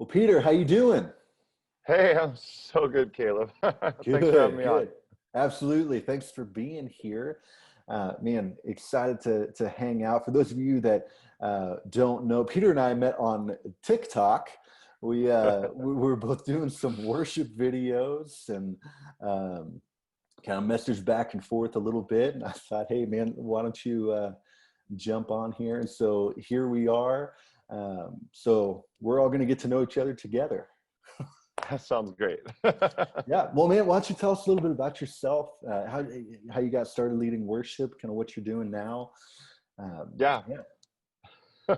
Well, Peter, how you doing? Hey, I'm so good, Caleb. Thanks for having Good, me on. good. Absolutely. Thanks for being here. Man, excited to hang out. For those of you that don't know, Peter and I met on TikTok. We were both doing some worship videos and kind of messaged back and forth a little bit. And I thought, hey, man, why don't you jump on here? And so here we are. So we're all going to get to know each other together. That sounds great. Yeah. Well, man, why don't you tell us a little bit about yourself, how you got started leading worship, kind of what you're doing now. Yeah. Yeah.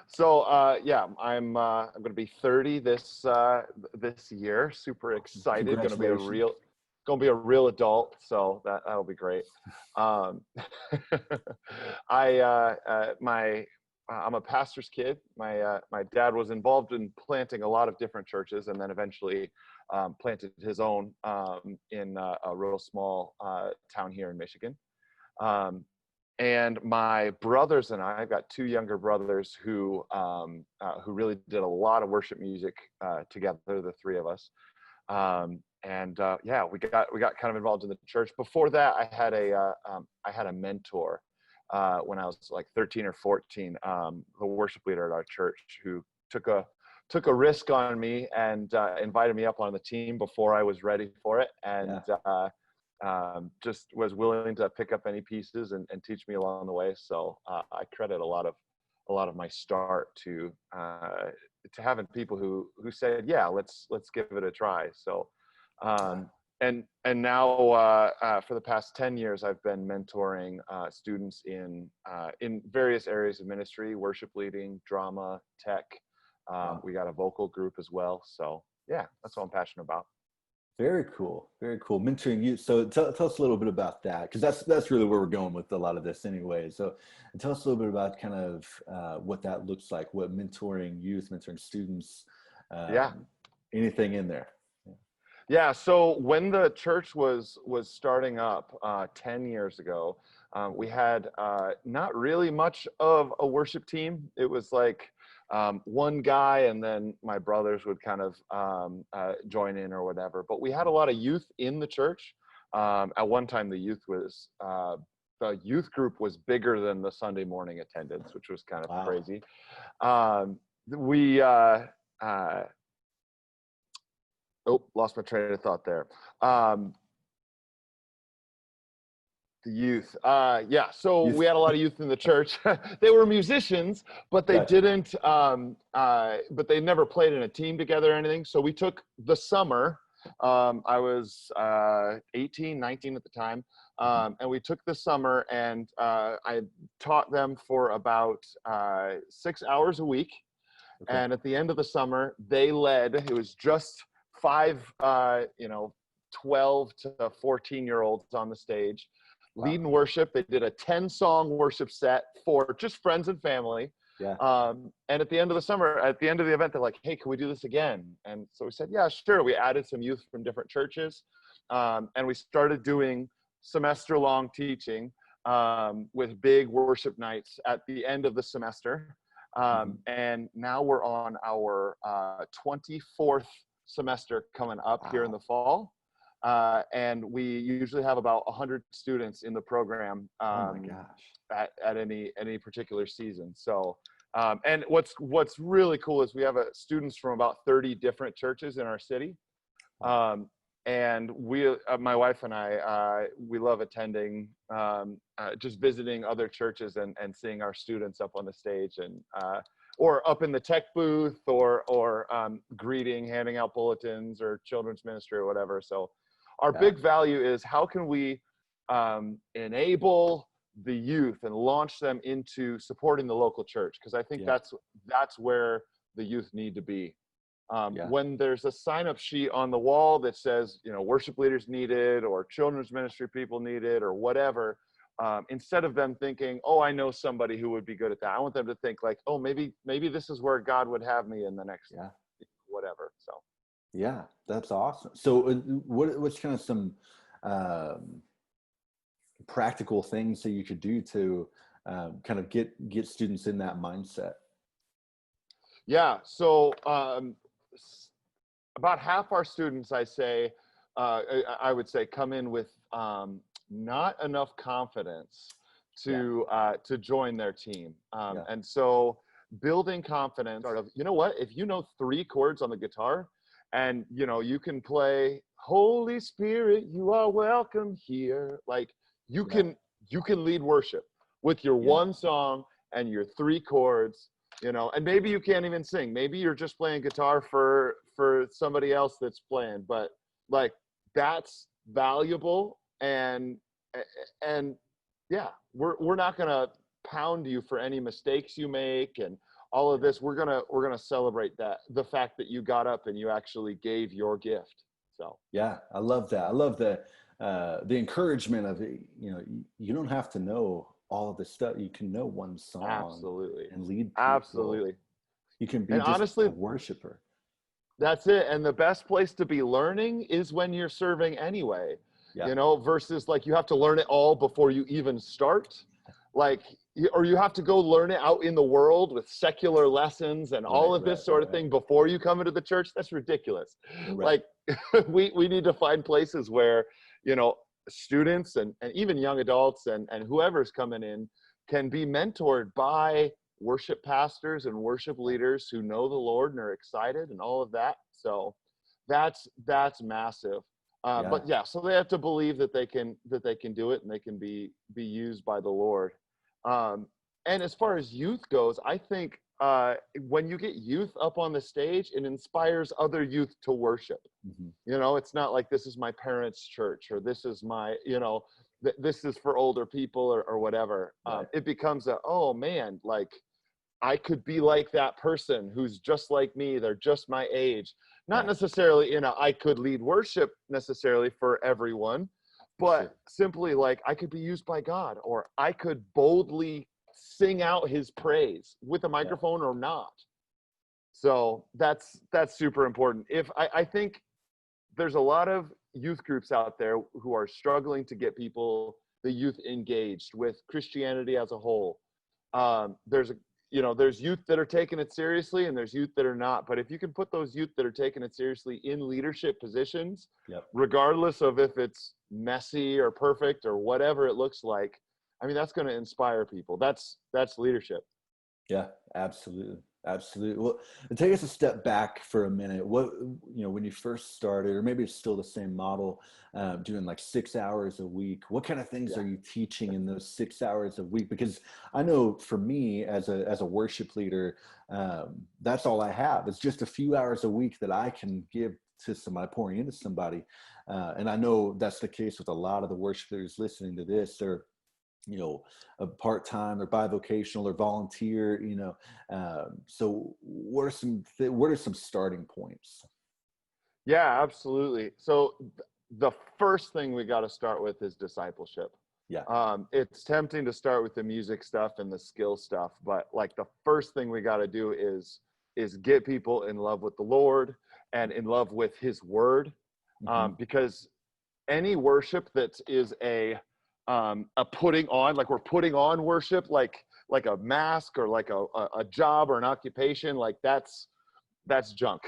So yeah, I'm going to be 30 this year. Super excited. Congratulations. Going to be a real adult. So that'll be great. Um, I'm a pastor's kid. My dad was involved in planting a lot of different churches, and then eventually planted his own in a real small town here in Michigan. And my brothers and I've got two younger brothers who really did a lot of worship music together, the three of us. Yeah, we got kind of involved in the church. Before that, I had a mentor when I was like 13 or 14, the worship leader at our church, who took a risk on me and invited me up on the team before I was ready for it, and just was willing to pick up any pieces and teach me along the way. So I credit a lot of my start to having people who said, yeah, let's give it a try. So and now for the past 10 years, I've been mentoring students in various areas of ministry: worship leading, drama, tech. We got a vocal group as well. So yeah, that's what I'm passionate about. Very cool. Very cool. Mentoring youth. So tell us a little bit about that, because that's really where we're going with a lot of this anyway. So tell us a little bit about kind of what that looks like, what mentoring youth, mentoring students, Yeah. anything in there. Yeah, so when the church was starting up 10 years ago, we had not really much of a worship team. It was like one guy, and then my brothers would kind of join in or whatever. But we had a lot of youth in the church. At one time, the youth group was bigger than the Sunday morning attendance, which was kind of crazy. Lost my train of thought there. The youth. Yeah, so we had a lot of youth in the church. They were musicians, but they didn't, but they never played in a team together or anything. So we took the summer. I was 18, 19 at the time. And we took the summer, and I taught them for about 6 hours a week. Okay. And at the end of the summer, they led. It was just 12 to 14-year-olds on the stage, leading worship. They did a 10-song worship set for just friends and family. Yeah. And at the end of the summer, at the end of the event, they're like, hey, can we do this again? And so we said, yeah, sure. We added some youth from different churches. And we started doing semester-long teaching with big worship nights at the end of the semester. And now we're on our 24th semester coming up here in the fall, and we usually have about 100 students in the program at any particular season. So and what's really cool is we have students from about 30 different churches in our city, and we my wife and I we love attending, just visiting other churches and seeing our students up on the stage, and or up in the tech booth, or greeting, handing out bulletins, or children's ministry or whatever. So our big value is, how can we enable the youth and launch them into supporting the local church? Because I think that's where the youth need to be. When there's a sign-up sheet on the wall that says, worship leaders needed, or children's ministry people needed, or whatever, instead of them thinking, oh, I know somebody who would be good at that, I want them to think like, oh, maybe this is where God would have me in the next whatever. So yeah, that's awesome. So what's kind of some practical things that you could do to kind of get students in that mindset? Yeah, so about half our students, I would say, come in with not enough confidence to join their team. And so building confidence of, you know what, if you know 3 chords on the guitar and, you know, you can play Holy Spirit, you are welcome here. Like you can lead worship with your one song and your 3 chords, you know, and maybe you can't even sing. Maybe you're just playing guitar for somebody else that's playing, but like that's valuable. And yeah, we're not going to pound you for any mistakes you make and all of this. We're going to celebrate that, the fact that you got up and you actually gave your gift. So, yeah, I love that. I love the encouragement of, you know, you don't have to know all of this stuff. You can know one song. Absolutely. And lead people. Absolutely. You can be and just honestly, a worshiper. That's it. And the best place to be learning is when you're serving anyway, you know, versus like you have to learn it all before you even start. Like, or you have to go learn it out in the world with secular lessons and all of this sort of thing before you come into the church. That's ridiculous. Like we need to find places where, you know, students and even young adults and whoever's coming in can be mentored by worship pastors and worship leaders who know the Lord and are excited and all of that. So that's massive. But yeah, so they have to believe that they can do it and they can be used by the Lord. And as far as youth goes, I think when you get youth up on the stage, it inspires other youth to worship. You know, it's not like this is my parents' church or this is my, you know, this is for older people or whatever. It becomes oh man, like I could be like that person who's just like me. They're just my age. Not necessarily in I could lead worship necessarily for everyone, but simply like I could be used by God, or I could boldly sing out his praise with a microphone or not. So that's super important. I think there's a lot of youth groups out there who are struggling to get the youth engaged with Christianity as a whole. There's youth that are taking it seriously and there's youth that are not. But if you can put those youth that are taking it seriously in leadership positions, regardless of if it's messy or perfect or whatever it looks like, I mean, that's going to inspire people. That's leadership. Yeah, absolutely. Absolutely. Well, take us a step back for a minute. What, you know, when you first started, or maybe it's still the same model, doing like 6 hours a week, what kind of things are you teaching in those 6 hours a week? Because I know for me as a worship leader, that's all I have. It's just a few hours a week that I can give to somebody, pouring into somebody. And I know that's the case with a lot of the worship leaders listening to this. They're, you know, a part-time or bivocational or volunteer, you know. So what are some starting points? Yeah, absolutely. So the first thing we got to start with is discipleship. It's tempting to start with the music stuff and the skill stuff, but like the first thing we got to do is get people in love with the Lord and in love with his word. Because any worship that is a putting on, like we're putting on worship, like a mask or like a job or an occupation, like that's junk.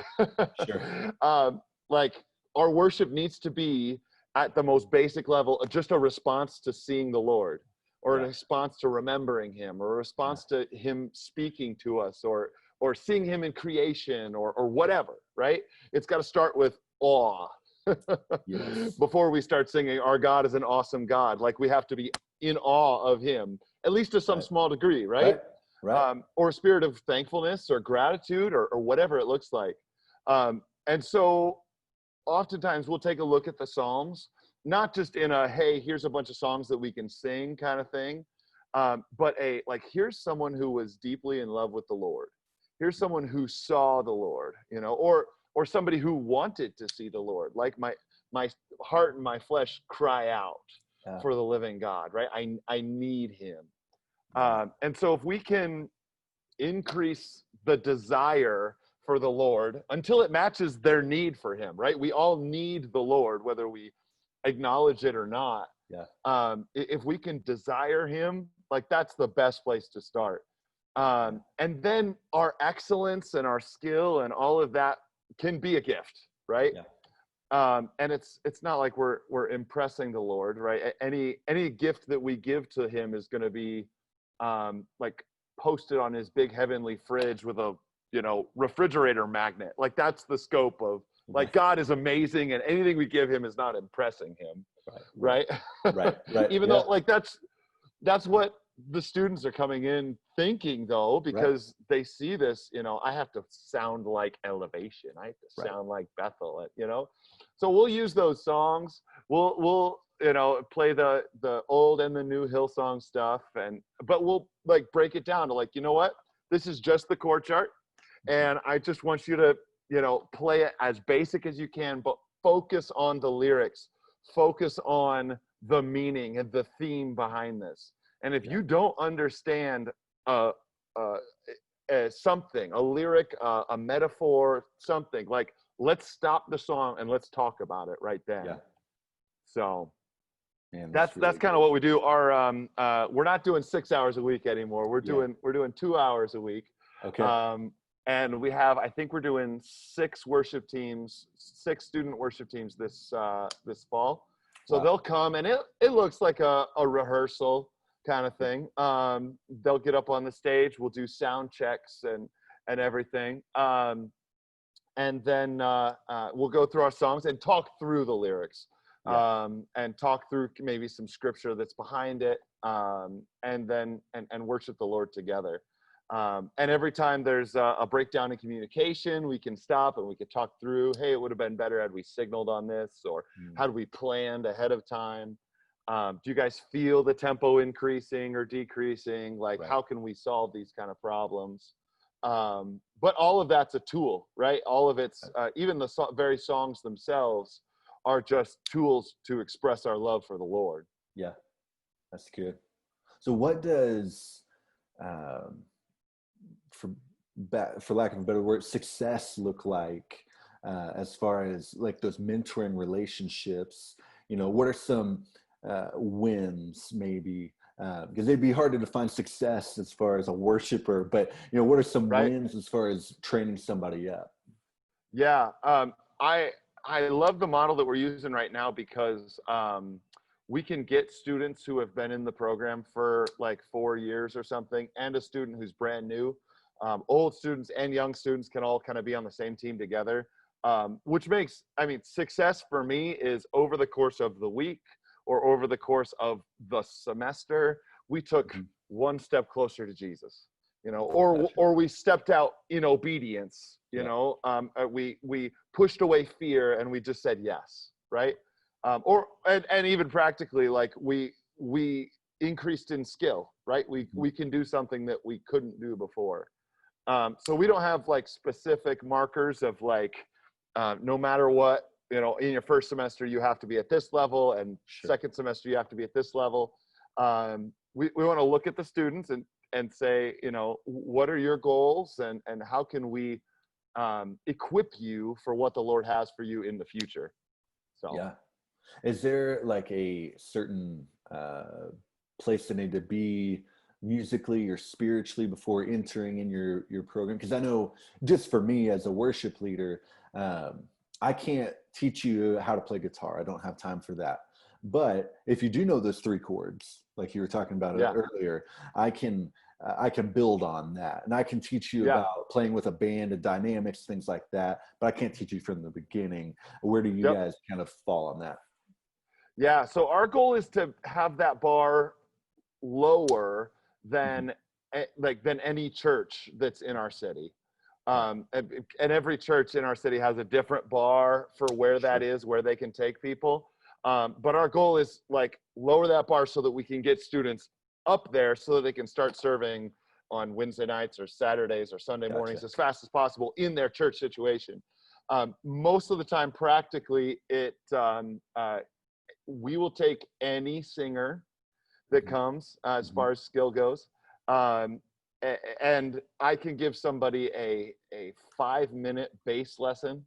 Like our worship needs to be at the most basic level, just a response to seeing the Lord, or a response to remembering him, or a response to him speaking to us, or seeing him in creation, or whatever, right? It's got to start with awe. Before we start singing, our God is an awesome God. Like we have to be in awe of him, at least to some small degree, right? Or a spirit of thankfulness or gratitude or whatever it looks like. And so oftentimes we'll take a look at the Psalms, not just in a, hey, here's a bunch of songs that we can sing kind of thing, but here's someone who was deeply in love with the Lord. Here's someone who saw the Lord, you know, or somebody who wanted to see the Lord. Like my heart and my flesh cry out for the living God, right? I need him. And so if we can increase the desire for the Lord until it matches their need for him, right? We all need the Lord, whether we acknowledge it or not. If we can desire him, like that's the best place to start. And then our excellence and our skill and all of that can be a gift, right? Yeah. And it's not like we're impressing the Lord, right? Any gift that we give to him is going to be like posted on his big heavenly fridge with a, you know, refrigerator magnet. Like that's the scope of, like, God is amazing and anything we give him is not impressing him, right? Right. Even though, like, that's what the students are coming in thinking, though, because they see this, you know, I have to sound like Elevation, I have to sound like Bethel, you know. So we'll use those songs, we'll you know, play the old and the new Hillsong stuff, but we'll like break it down to, like, you know what, this is just the chord chart, and I just want you to, you know, play it as basic as you can, but focus on the lyrics, focus on the meaning and the theme behind this. And if you don't understand something, a lyric, a metaphor, something, like, let's stop the song and let's talk about it right then. Yeah. So man, that's kind of what we do. Our we're not doing 6 hours a week anymore. We're doing 2 hours a week. Okay. And we have, I think we're doing 6 student worship teams this fall. So they'll come, and it looks like a rehearsal kind of thing. They'll get up on the stage. We'll do sound checks and everything. And then we'll go through our songs and talk through the lyrics, and talk through maybe some scripture that's behind it, and then worship the Lord together. And every time there's a breakdown in communication, we can stop and we can talk through, hey, it would have been better had we signaled on this, or had we planned ahead of time? Do you guys feel the tempo increasing or decreasing? Like, how can we solve these kind of problems? But all of that's a tool, right? All of it's, even the very songs themselves are just tools to express our love for the Lord. Yeah, that's good. So what does, for lack of a better word, success look like, as far as like those mentoring relationships? You know, what are some wins maybe, because it'd be hard to define success as far as a worshiper, but you know, what are some wins as far as training somebody up? Yeah, I love the model that we're using right now, because we can get students who have been in the program for like 4 years or something, and a student who's brand new. Old students and young students can all kind of be on the same team together, which makes, I mean, success for me is over the course of the week or over the course of the semester, we took one step closer to Jesus, you know, or we stepped out in obedience, you know, we pushed away fear and we just said yes, right? And even practically, like we increased in skill, right? We can do something that we couldn't do before. So we don't have like specific markers of like, no matter what, you know, in your first semester, you have to be at this level, and second semester, you have to be at this level. We want to look at the students and say, you know, what are your goals, and how can we equip you for what the Lord has for you in the future? So, yeah. Is there like a certain place they need to be musically or spiritually before entering in your program? Because I know, just for me as a worship leader, I can't teach you how to play guitar. I don't have time for that. But if you do know those 3 chords, like you were talking about earlier, I can build on that, and I can teach you about playing with a band and dynamics, things like that. But I can't teach you from the beginning. Where do you guys kind of fall on that? Yeah. So our goal is to have that bar lower than than any church that's in our city. And every church in our city has a different bar for where that is, where they can take people. But our goal is like lower that bar so that we can get students up there so that they can start serving on Wednesday nights or Saturdays or Sunday mornings as fast as possible in their church situation. Most of the time, practically, we will take any singer that comes as far as skill goes. And I can give somebody a 5-minute bass lesson,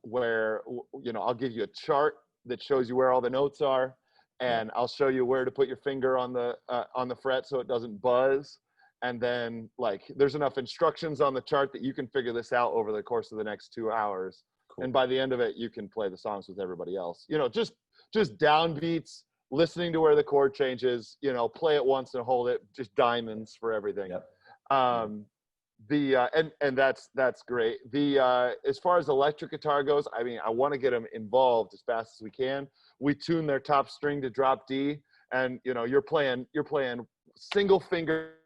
where, you know, I'll give you a chart that shows you where all the notes are, and I'll show you where to put your finger on the fret so it doesn't buzz. and then like there's enough instructions on the chart that you can figure this out over the course of the next 2 hours. Cool. And by the end of it, you can play the songs with everybody else. You know, just downbeats, listening to where the chord changes, you know, play it once and hold it, just diamonds for everything. Yep. And that's great. As far as electric guitar goes, I mean, I want to get them involved as fast as we can. We tune their top string to drop D, and you know, you're playing single finger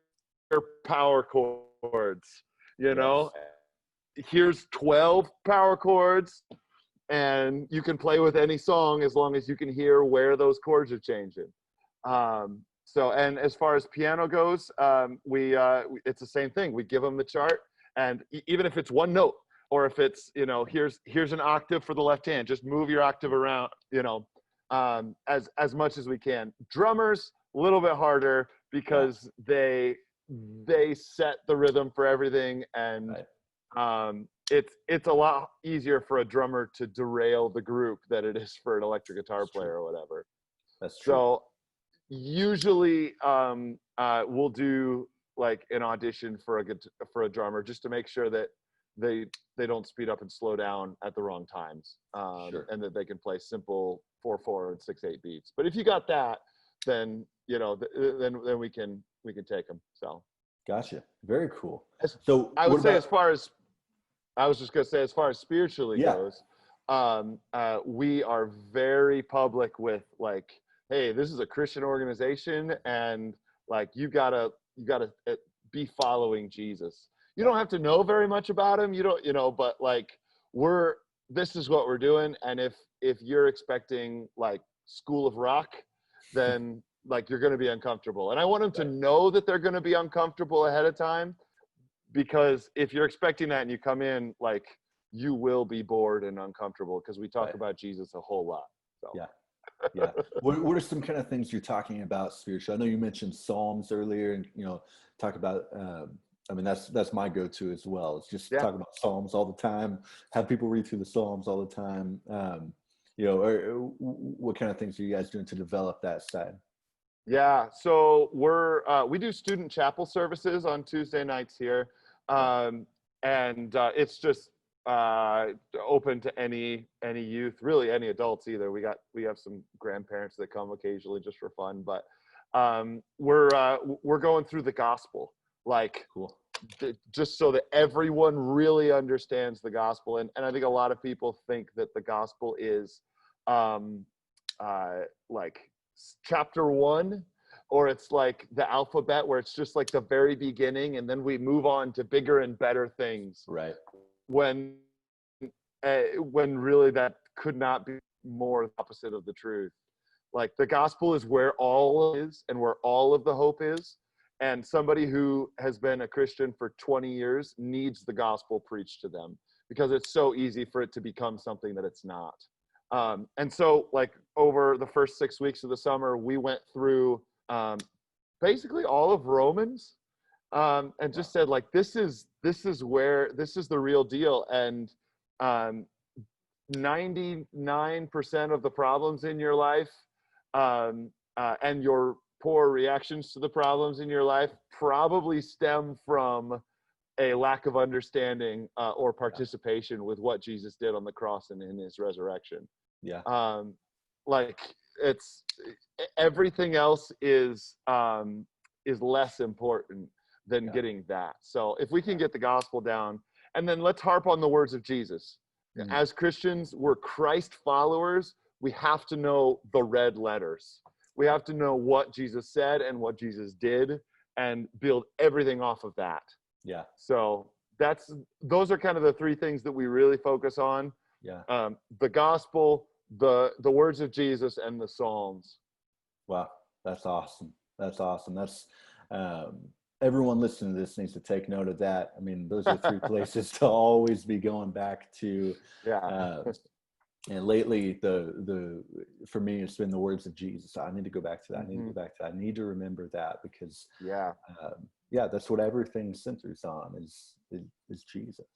power chords, you know. Here's 12 power chords, and you can play with any song as long as you can hear where those chords are changing. So, and as far as piano goes, it's the same thing. We give them the chart, and even if it's one note, or if it's, you know, here's an octave for the left hand, just move your octave around, you know, as much as we can. Drummers, a little bit harder because they set the rhythm for everything, and it's a lot easier for a drummer to derail the group than it is for an electric guitar player or whatever. That's true. So usually we'll do like an audition for a drummer just to make sure that they don't speed up and slow down at the wrong times, and that they can play simple 4/4 and 6/8 beats. But if you got that, then you know, then we can take them. So gotcha. Very cool. So I would say, as far as spiritually goes, we are very public with like, hey, this is a Christian organization, and like you gotta be following Jesus. You don't have to know very much about him. You don't, you know, but like this is what we're doing. And if you're expecting like School of Rock, then like you're going to be uncomfortable. And I want them to know that they're going to be uncomfortable ahead of time, because if you're expecting that and you come in, like you will be bored and uncomfortable, because we talk about Jesus a whole lot. So. Yeah. What are some kind of things you're talking about spiritual? I know you mentioned Psalms earlier, and you know, talk about. I mean, that's my go-to as well. It's just talk about Psalms all the time. Have people read through the Psalms all the time. You know, what kind of things are you guys doing to develop that side? Yeah, so we do student chapel services on Tuesday nights here, and it's just open to any youth, really any adults either. We have some grandparents that come occasionally just for fun, but we're going through the gospel, like just so that everyone really understands the gospel. And I think a lot of people think that the gospel is like chapter 1, or it's like the alphabet, where it's just like the very beginning, and then we move on to bigger and better things. Right. When really that could not be more the opposite of the truth. Like the gospel is where all is, and where all of the hope is. And somebody who has been a Christian for 20 years needs the gospel preached to them, because it's so easy for it to become something that it's not. And so like over the first 6 weeks of the summer, we went through basically all of Romans, and just said like, this is the real deal. And 99% of the problems in your life, and your poor reactions to the problems in your life, probably stem from a lack of understanding or participation with what Jesus did on the cross and in his resurrection. Yeah. Like it's everything else is less important than getting that. So if we can get the gospel down, and then let's harp on the words of Jesus. As Christians, we're Christ followers. We have to know the red letters. We have to know what Jesus said and what Jesus did, and build everything off of that. Yeah. So those are kind of the 3 things that we really focus on. Yeah. The gospel, the words of Jesus, and the Psalms. Wow. That's awesome. That's everyone listening to this needs to take note of that. I mean, those are 3 places to always be going back to. Yeah. And lately, for me, it's been the words of Jesus. I need to go back to that. I need to go back to that. I need to remember that, because that's what everything centers on is Jesus.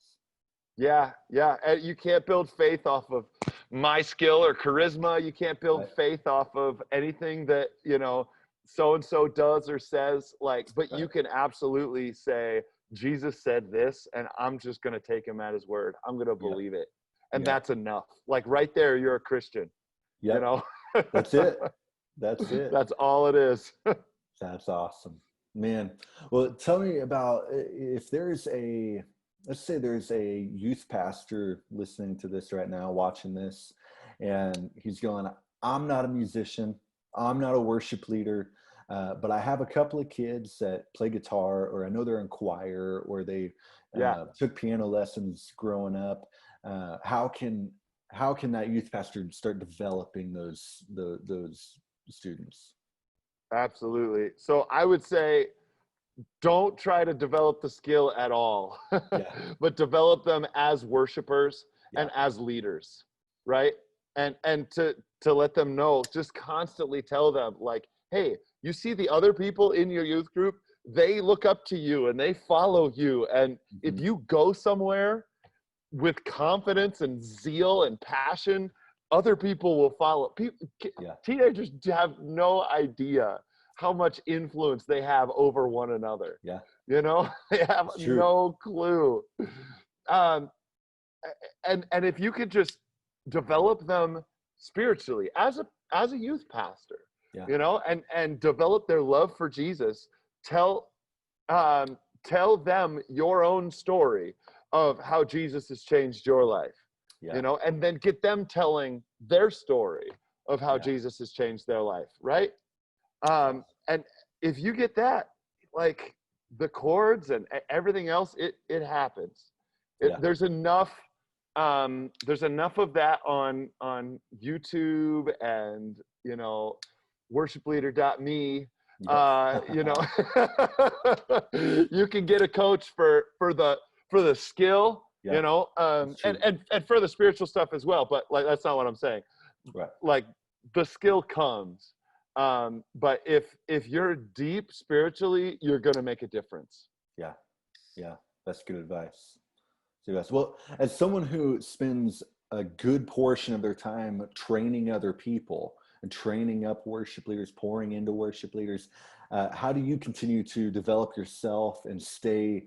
Yeah. You can't build faith off of my skill or charisma. You can't build faith off of anything that, you know, so-and-so does or says, like, but you Right. can absolutely say, Jesus said this, and I'm just going to take him at his word. I'm going to Yep. believe it. And Yep. that's enough. Like right there, you're a Christian, you Yep. know? That's it. That's it. That's all it is. That's awesome, man. Well, tell me about if there's let's say there's a youth pastor listening to this right now, watching this, and he's going, I'm not a musician, I'm not a worship leader, but I have a couple of kids that play guitar, or I know they're in choir, or they Yeah, took piano lessons growing up. How can that youth pastor start developing those students? absolutely. So I would say, don't try to develop the skill at all, Yeah. but develop them as worshipers Yeah. and as leaders, right? And to let them know, just constantly tell them, like, hey, you see the other people in your youth group, they look up to you and they follow you. And if Mhm. you go somewhere with confidence and zeal and passion, other people will follow. Yeah. Teenagers have no idea how much influence they have over one another. Yeah. You know, they have It's true. no clue. Um, and if you could just develop them spiritually as a youth pastor, Yeah. you know, and develop their love for Jesus, tell tell them your own story of how Jesus has changed your life, Yeah. you know, and then get them telling their story of how Yeah. Jesus has changed their life, right? That's awesome. And if you get that, like the chords and everything else, it happens. Yeah. There's enough of that on YouTube and, you know, worshipleader.me. Yep. You know, you can get a coach for the skill, Yeah. you know, That's true. and for the spiritual stuff as well. But like, that's not what I'm saying. Right. Like the skill comes. But if you're deep spiritually, you're gonna make a difference. Yeah. Yeah. That's good advice. So yes. Well, as someone who spends a good portion of their time training other people and training up worship leaders, pouring into worship leaders, how do you continue to develop yourself and stay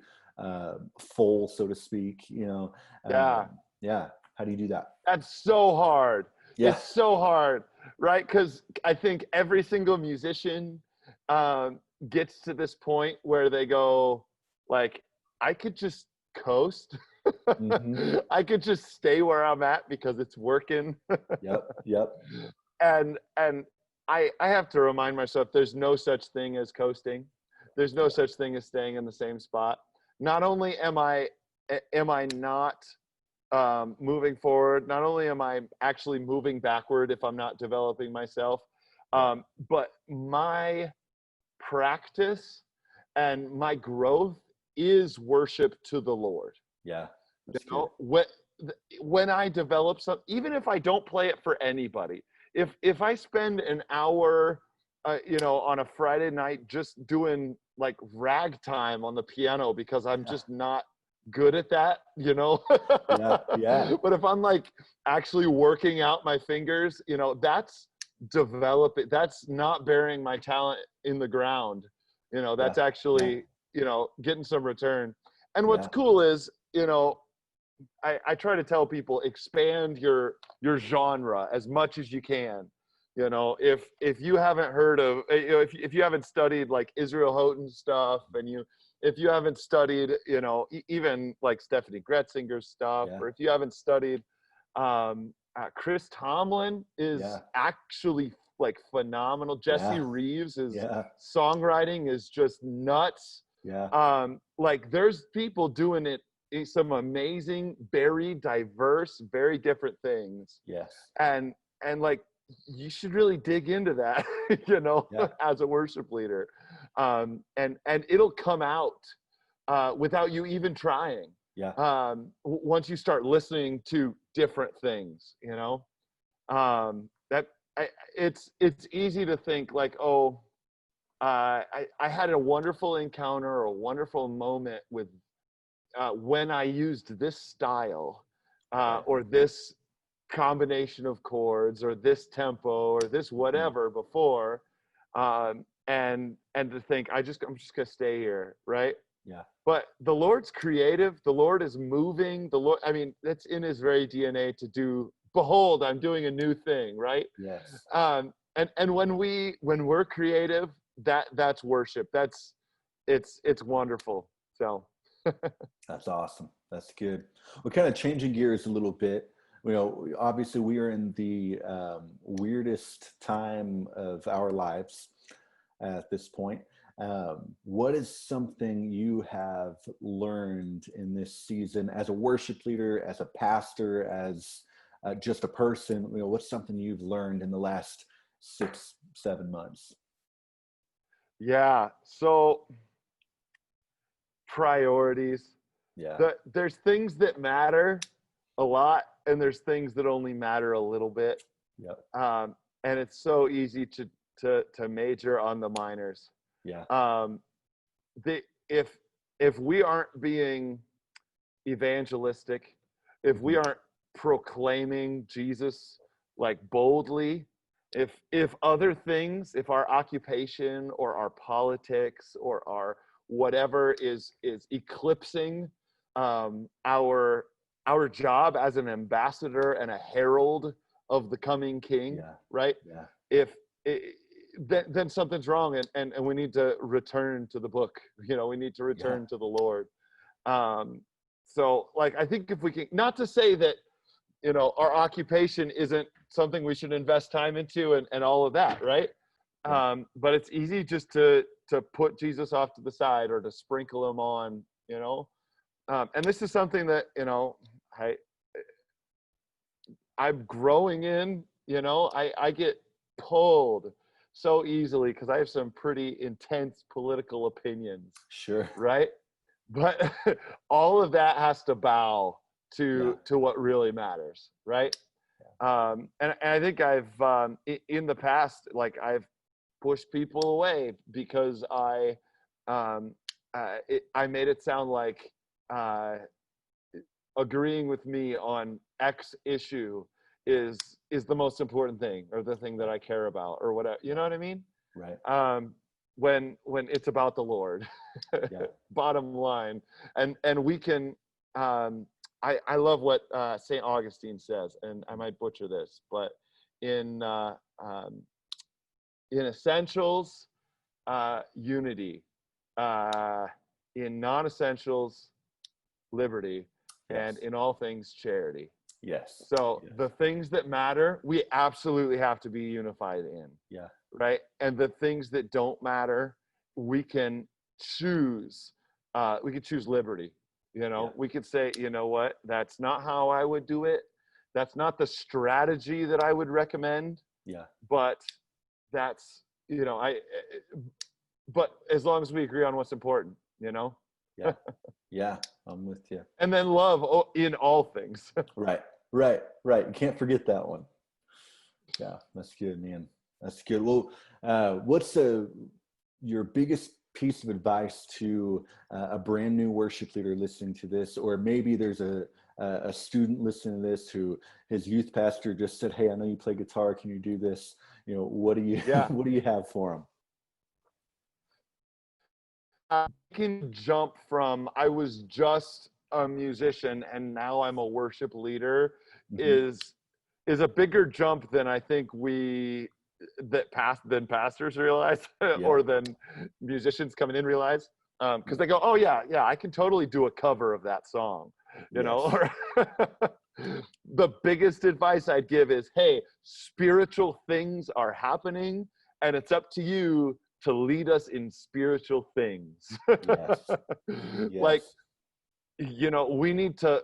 full, so to speak? You know, Yeah, yeah. How do you do that? that's so hard. Yeah. It's so hard, right? Because I think every single musician gets to this point where they go, like, I could just coast. Hmm. I could just stay where I'm at because it's working. Yep. Yep. And I have to remind myself there's no such thing as coasting. There's no Yeah. such thing as staying in the same spot. Not only am I not moving forward, not only am I actually moving backward if I'm not developing myself, Right. but my practice and my growth is worship to the Lord. Yeah. You That's good. know, when I develop some, even if I don't play it for anybody, if I spend an hour, you know, on a Friday night just doing like ragtime on the piano because I'm Yeah. just not good at that, you know. Yeah. Yeah. But if I'm like actually working out my fingers, you know, that's developing. That's not burying my talent in the ground. You know, Yeah. that's actually, you know, getting some return. And what's Yeah. cool is, you know, I try to tell people, expand your genre as much as you can. You know, if you haven't heard of, you know, if you haven't studied like Israel Houghton stuff, and if you haven't studied, you know, even like Stephanie Gretzinger's stuff, Yeah. or if you haven't studied, Chris Tomlin is Yeah. actually like phenomenal. Jesse Yeah. Reeves, his Yeah. songwriting is just nuts. Yeah. Like there's people doing it, some amazing, very diverse, very different things, Yes. and like you should really dig into that, you know, Yeah. as a worship leader, and it'll come out without you even trying. Yeah. Once you start listening to different things, you know, that it's easy to think like, oh, I had a wonderful encounter or a wonderful moment with when I used this style Right. or this combination of chords or this tempo or this Mhm. whatever before. and to think I'm just gonna stay here, right? Yeah. But the Lord's creative. The Lord is moving. The Lord, I mean, that's in his very DNA to do, behold, I'm doing a new thing, right? Yes. And when we're creative, that's worship. It's wonderful. So That's awesome. That's good. We're kind of changing gears a little bit. Obviously we are in the weirdest time of our lives at this point. What is something you have learned in this season as a worship leader, as a pastor, as just a person? What's something you've learned in the last 6-7 months? yeah. So priorities. Yeah. There's things that matter a lot, and there's things that only matter a little bit. Yep. And it's so easy to major on the minors. Yeah. If we aren't being evangelistic, if we aren't proclaiming Jesus like boldly, if other things, if our occupation or our politics or our whatever is eclipsing our job as an ambassador and a herald of the coming King, right? Yeah. Then something's wrong, and we need to return to the book. We need to return to the Lord. So like, I think if we can, not to say that, our occupation isn't something we should invest time into and all of that, right? Yeah. But it's easy just to put Jesus off to the side or to sprinkle him on, and this is something that, I'm growing in. I get pulled so easily because I have some pretty intense political opinions. Sure. Right? But all of that has to bow to what really matters, right? And I think I've in the past, like, I've pushed people away because I made it sound like agreeing with me on X issue is the most important thing, or the thing that I care about, or whatever. You know what I mean? Right. When it's about the Lord, bottom line, and we can. I love what St. Augustine says, and I might butcher this, but in essentials, unity, in non-essentials, liberty, and in all things, charity. Yes. So the things that matter, we absolutely have to be unified in. Yeah. Right. And the things that don't matter, we can choose. We could choose liberty. We could say, you know what? That's not how I would do it. That's not the strategy that I would recommend. Yeah. But that's, but as long as we agree on what's important, Yeah. Yeah. I'm with you. And then love in all things. Right. You can't forget that one. Yeah. That's good, man. That's good. Well, what's your biggest piece of advice to a brand new worship leader listening to this, or maybe there's a student listening to this who his youth pastor just said, "Hey, I know you play guitar. Can you do this?" What do you what do you have for him? I can jump from I was just a musician and now I'm a worship leader is a bigger jump than I think than pastors realize or than musicians coming in realize, because they go, oh yeah, I can totally do a cover of that song, know. The biggest advice I'd give is, hey, spiritual things are happening and it's up to you to lead us in spiritual things. Yes. Like, we need to,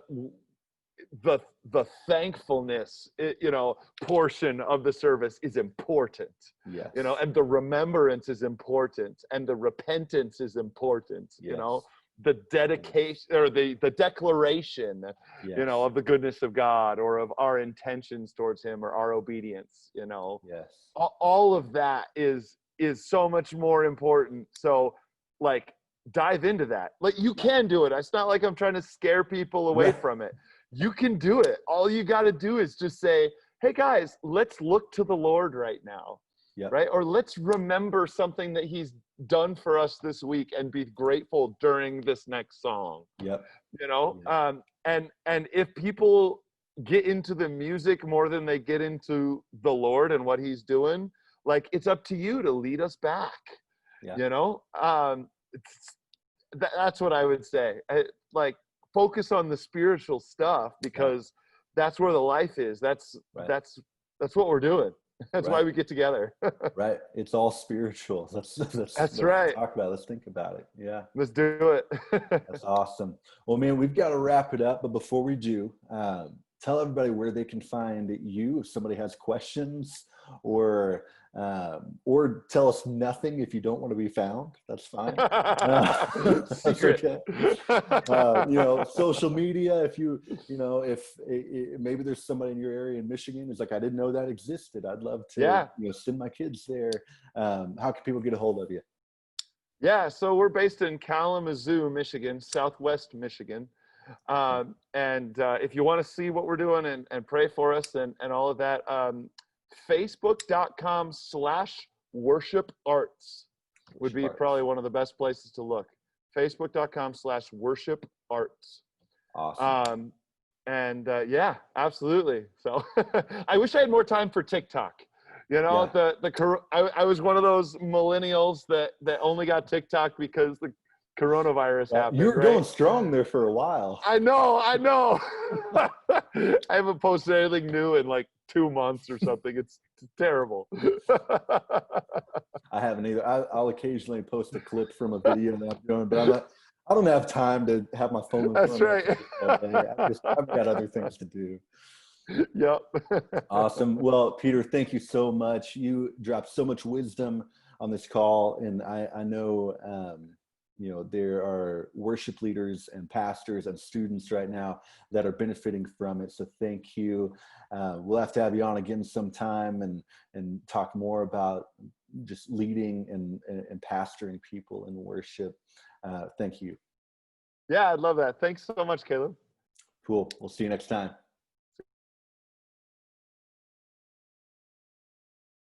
the thankfulness, portion of the service is important. Yes. And the remembrance is important, and the repentance is important. The dedication or the declaration, of the goodness of God, or of our intentions towards him, or our obedience. Yes. All of that is so much more important. So, like, dive into that. Like, you can do it. It's not like I'm trying to scare people away from it. You can do it. All you got to do is just say, hey guys, let's look to the Lord right now. Yep. right? Or let's remember something that he's done for us this week and be grateful during this next song. Yep. You know, Yeah. and if people get into the music more than they get into the Lord and what he's doing, like, it's up to you to lead us back. Yeah. You know, that's what I would say. Like, focus on the spiritual stuff, because that's where the life is. That's what we're doing. That's why we get together. Right. It's all spiritual. Let's right. talk about it. Let's think about it. Yeah. Let's do it. That's awesome. Well, man, we've got to wrap it up. But before we do, tell everybody where they can find you if somebody has questions, or tell us nothing if you don't want to be found. That's fine. Secret. That's okay. Social media. If maybe there's somebody in your area in Michigan who's like, I didn't know that existed. I'd love to send my kids there. How can people get a hold of you? Yeah, so we're based in Kalamazoo, Michigan, Southwest Michigan. And if you want to see what we're doing and pray for us and all of that, Facebook.com/WorshipArts would be probably one of the best places to look. Facebook.com/WorshipArts. Awesome. Yeah, absolutely. So I wish I had more time for TikTok. You know, I was one of those millennials that only got TikTok because the coronavirus happened. You were going strong there for a while. I know. I haven't posted anything new in like 2 months or something. It's terrible. I haven't either. I'll occasionally post a clip from a video that I'm doing, but I don't have time to have my phone. That's right. I've got other things to do. Yep. Awesome. Well, Peter, thank you so much. You dropped so much wisdom on this call, and I know there are worship leaders and pastors and students right now that are benefiting from it. So thank you. We'll have to have you on again sometime and talk more about just leading and pastoring people in worship. Thank you. Yeah, I'd love that. Thanks so much, Caleb. Cool. We'll see you next time.